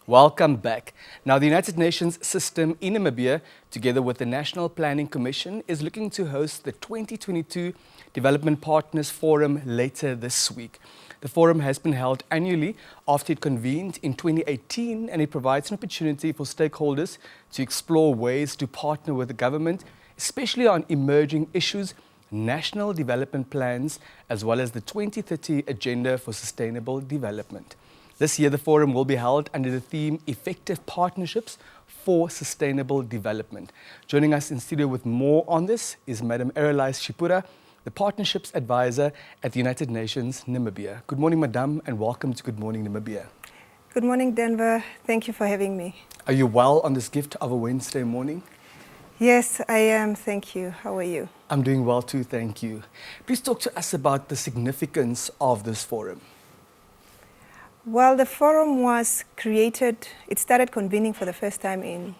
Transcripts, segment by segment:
Welcome back. Now, the United Nations system in Namibia, together with the National Planning Commission, is looking to host the 2022 Development Partners Forum later this week. The forum has been held annually after it convened in 2018, and it provides an opportunity for stakeholders to explore ways to partner with the government, especially on emerging issues, national development plans, as well as the 2030 Agenda for Sustainable Development. This year, the forum will be held under the theme Effective Partnerships for Sustainable Development. Joining us in studio with more on this is Madam Erelise Shipura, the Partnerships Advisor at the United Nations, Namibia. Good morning, Madam, and welcome to Good Morning, Namibia. Good morning, Denver. Thank you for having me. Are you well on this gift of a Wednesday morning? Yes, I am. Thank you. How are you? I'm doing well too, thank you. Please talk to us about the significance of this forum. Well, the forum was created, it started convening for the first time in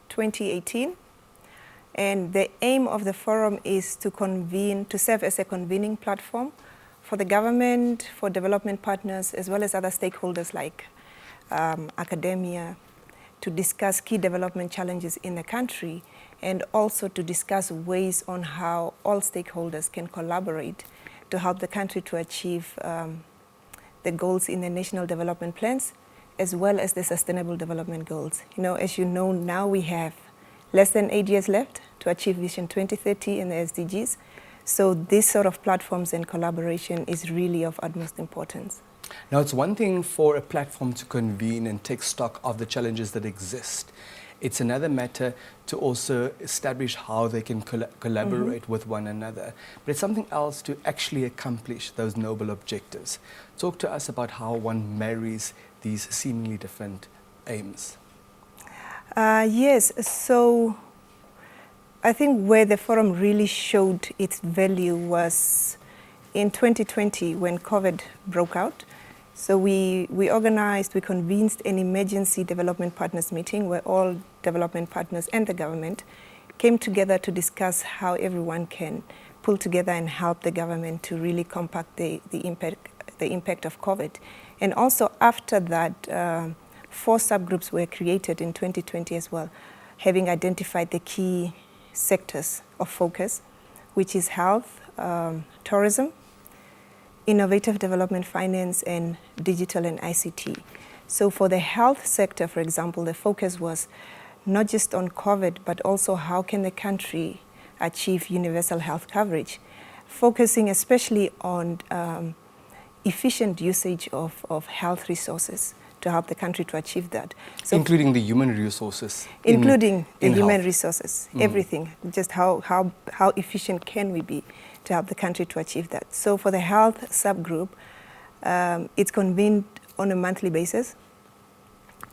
2018. And the aim of the forum is to convene, to serve as a convening platform for the government, for development partners, as well as other stakeholders like academia, to discuss key development challenges in the country, and also to discuss ways on how all stakeholders can collaborate to help the country to achieve the goals in the national development plans, as well as the sustainable development goals. You know, as you know, now we have less than 8 years left to achieve Vision 2030 and the SDGs. So this sort of platforms and collaboration is really of utmost importance. Now, it's one thing for a platform to convene and take stock of the challenges that exist. It's another matter to also establish how they can collaborate with one another. But it's something else to actually accomplish those noble objectives. Talk to us about how one marries these seemingly different aims. Yes, so I think where the forum really showed its value was in 2020 when COVID broke out. So we convened an emergency development partners meeting where all development partners and the government came together to discuss how everyone can pull together and help the government to really combat the impact of COVID. And also after that, 4 subgroups were created in 2020 as well, having identified the key sectors of focus, which is health, tourism, innovative development finance, and digital and ICT. So for the health sector, for example, the focus was not just on COVID, but also how can the country achieve universal health coverage, focusing especially on efficient usage of health resources to help the country to achieve that. So including the human resources. Including the human health. Resources, everything, just how efficient can we be to help the country to achieve that. So for the health subgroup, it's convened on a monthly basis,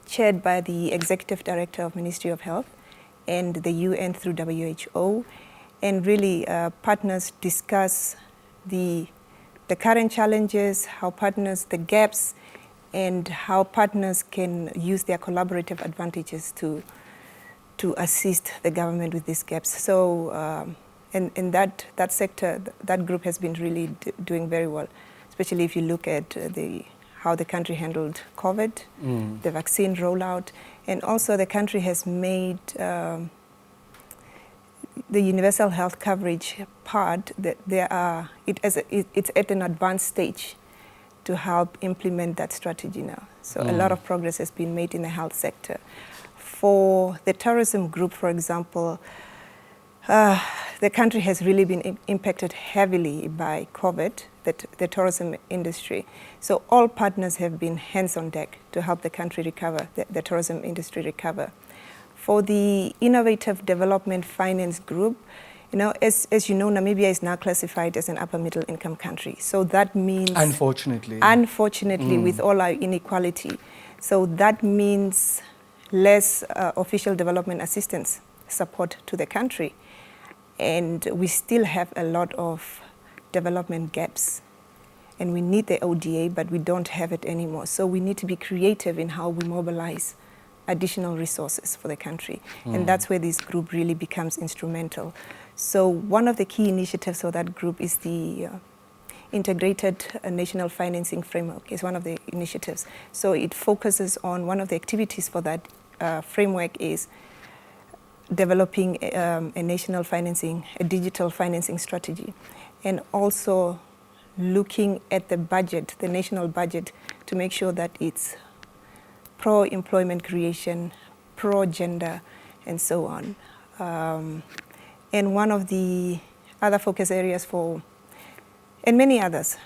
chaired by the Executive Director of Ministry of Health and the UN through WHO, and really partners discuss the current challenges, how partners, the gaps, and how partners can use their collaborative advantages to assist the government with these gaps. So in that sector, that group has been really doing very well, especially if you look at how the country handled COVID, the vaccine rollout, and also the country has made the universal health coverage part that it's at an advanced stage to help implement that strategy now. So a lot of progress has been made in the health sector. For the tourism group, for example, the country has really been impacted heavily by COVID, the tourism industry. So all partners have been hands on deck to help the country recover, the tourism industry recover. For the innovative development finance group, you know, as you know, Namibia is now classified as an upper middle income country. So that means... Unfortunately, with all our inequality. So that means less official development assistance support to the country. And we still have a lot of development gaps. And we need the ODA, but we don't have it anymore. So we need to be creative in how we mobilize additional resources for the country. And that's where this group really becomes instrumental. So one of the key initiatives of that group is the integrated national financing framework is one of the initiatives. So it focuses on one of the activities for that framework is developing a national financing, a digital financing strategy, and also looking at the budget, the national budget, to make sure that it's pro-employment creation, pro-gender, and so on. And one of the other focus areas for, and many others,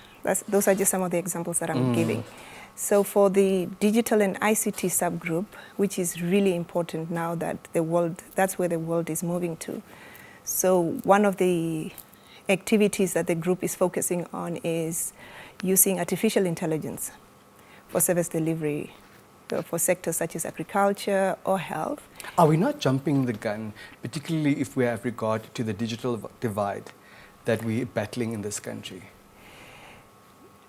those are just some of the examples that I'm giving. So for the digital and ICT subgroup, which is really important now that that's where the world is moving to. So one of the activities that the group is focusing on is using artificial intelligence for service delivery for sectors such as agriculture or health. Are we not jumping the gun, particularly if we have regard to the digital divide that we're battling in this country?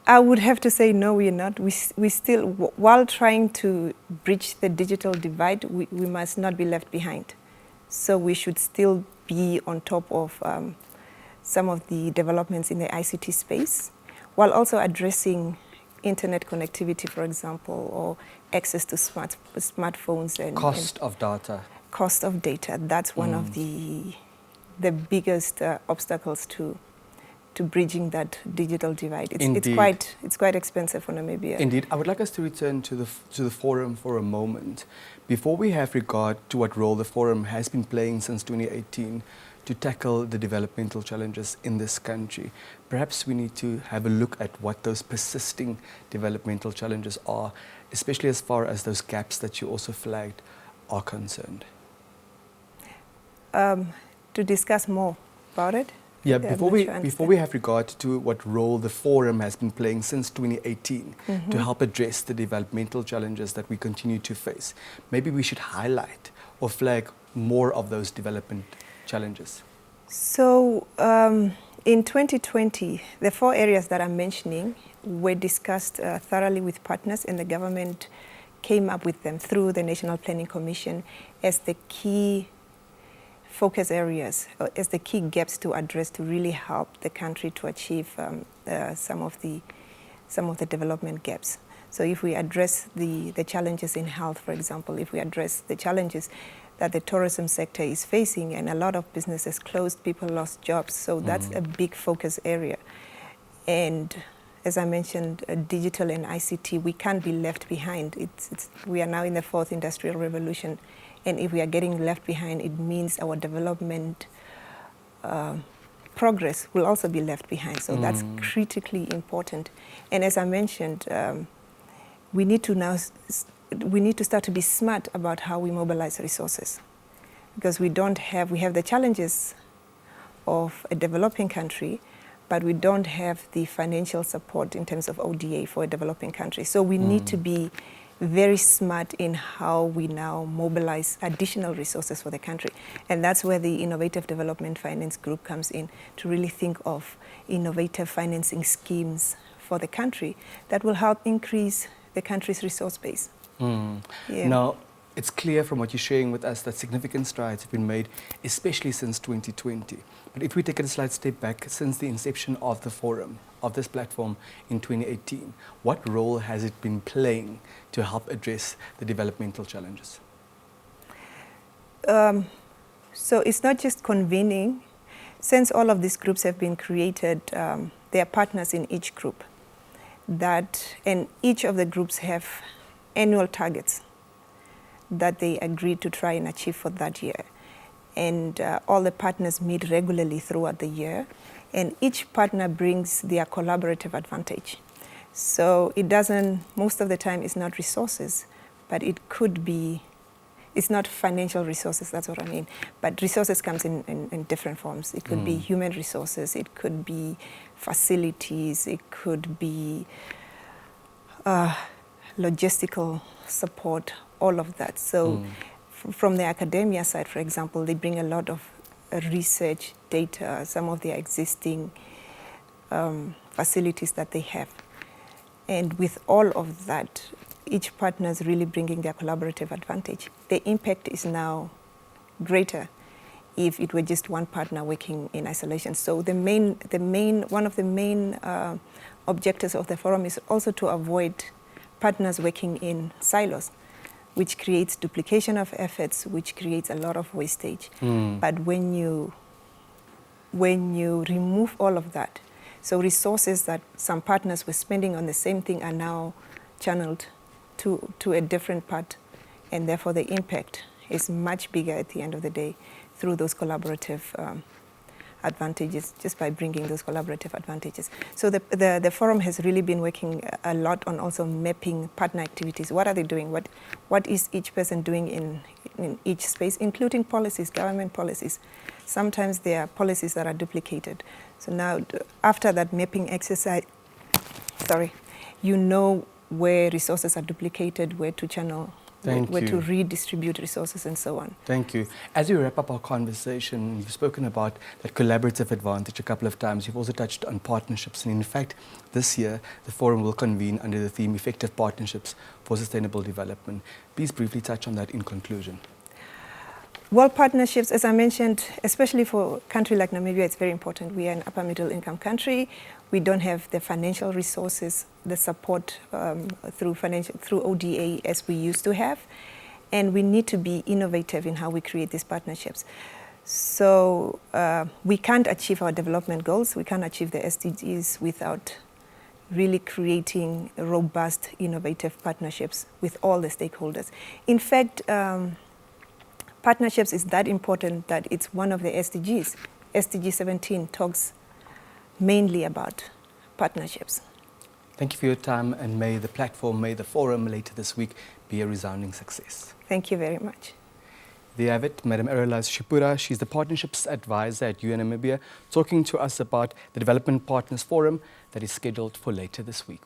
I would have to say no, we're not. We still, while trying to bridge the digital divide, we must not be left behind. So we should still be on top of some of the developments in the ICT space, while also addressing internet connectivity, for example, or access to smartphones and cost of data. Cost of data. That's one of the biggest obstacles to bridging that digital divide. It's quite expensive for Namibia. Indeed. I would like us to return to the forum for a moment. Before we have regard to what role the forum has been playing since 2018 to tackle the developmental challenges in this country, perhaps we need to have a look at what those persisting developmental challenges are, especially as far as those gaps that you also flagged are concerned. To discuss more about it? Yeah, before we have regard to what role the forum has been playing since 2018 to help address the developmental challenges that we continue to face, maybe we should highlight or flag more of those development challenges. So in 2020, the 4 areas that I'm mentioning were discussed thoroughly with partners, and the government came up with them through the National Planning Commission as the key focus areas, as the key gaps to address to really help the country to achieve some of the development gaps. So if we address the challenges in health, for example, if we address the challenges that the tourism sector is facing, and a lot of businesses closed, people lost jobs, so that's a big focus area. And as I mentioned, digital and ICT, we can't be left behind. We are now in the 4th industrial revolution, and if we are getting left behind, it means our development progress will also be left behind. So that's critically important. And as I mentioned, we need to start to be smart about how we mobilize resources, because we have the challenges of a developing country, but we don't have the financial support in terms of ODA for a developing country. So we need to be very smart in how we now mobilize additional resources for the country. And that's where the Innovative Development Finance Group comes in, to really think of innovative financing schemes for the country that will help increase the country's resource base. Yeah. Now, it's clear from what you're sharing with us that significant strides have been made, especially since 2020. But if we take a slight step back, since the inception of the forum, of this platform in 2018, what role has it been playing to help address the developmental challenges? So it's not just convening. Since all of these groups have been created, there are partners in each group, and each of the groups have annual targets that they agreed to try and achieve for that year. And all the partners meet regularly throughout the year, and each partner brings their collaborative advantage. So most of the time it's not resources, but it could be, it's not financial resources, that's what I mean, but resources comes in different forms. It could be human resources, it could be facilities, it could be logistical support, all of that. So from the academia side, for example, they bring a lot of research data, some of their existing facilities that they have. And with all of that, each partner is really bringing their collaborative advantage. The impact is now greater, if it were just one partner working in isolation. So one of the main objectives of the forum is also to avoid partners working in silos, which creates duplication of efforts, which creates a lot of wastage. But when you remove all of that, so resources that some partners were spending on the same thing are now channeled to a different part, and therefore the impact is much bigger at the end of the day through those collaborative advantages, just by bringing those collaborative advantages. So the forum has really been working a lot on also mapping partner activities. What are they doing? What is each person doing in each space, including policies, government policies. Sometimes there are policies that are duplicated. So now, after that mapping exercise, you know where resources are duplicated, where to channel, where to redistribute resources, and so on. Thank you. As we wrap up our conversation, you've spoken about that collaborative advantage a couple of times. You've also touched on partnerships. And in fact, this year, the forum will convene under the theme Effective Partnerships for Sustainable Development. Please briefly touch on that in conclusion. Well, partnerships, as I mentioned, especially for a country like Namibia, it's very important. We are an upper middle income country. We don't have the financial resources, the support through ODA as we used to have. And we need to be innovative in how we create these partnerships. So we can't achieve our development goals. We can't achieve the SDGs without really creating robust, innovative partnerships with all the stakeholders. In fact, partnerships is that important that it's one of the SDGs. SDG 17 talks mainly about partnerships. Thank you for your time, and may the platform, may the forum later this week be a resounding success. Thank you very much. There you have it, Madam Erelaz Shipura. She's the Partnerships Advisor at UN Namibia, talking to us about the Development Partners Forum that is scheduled for later this week.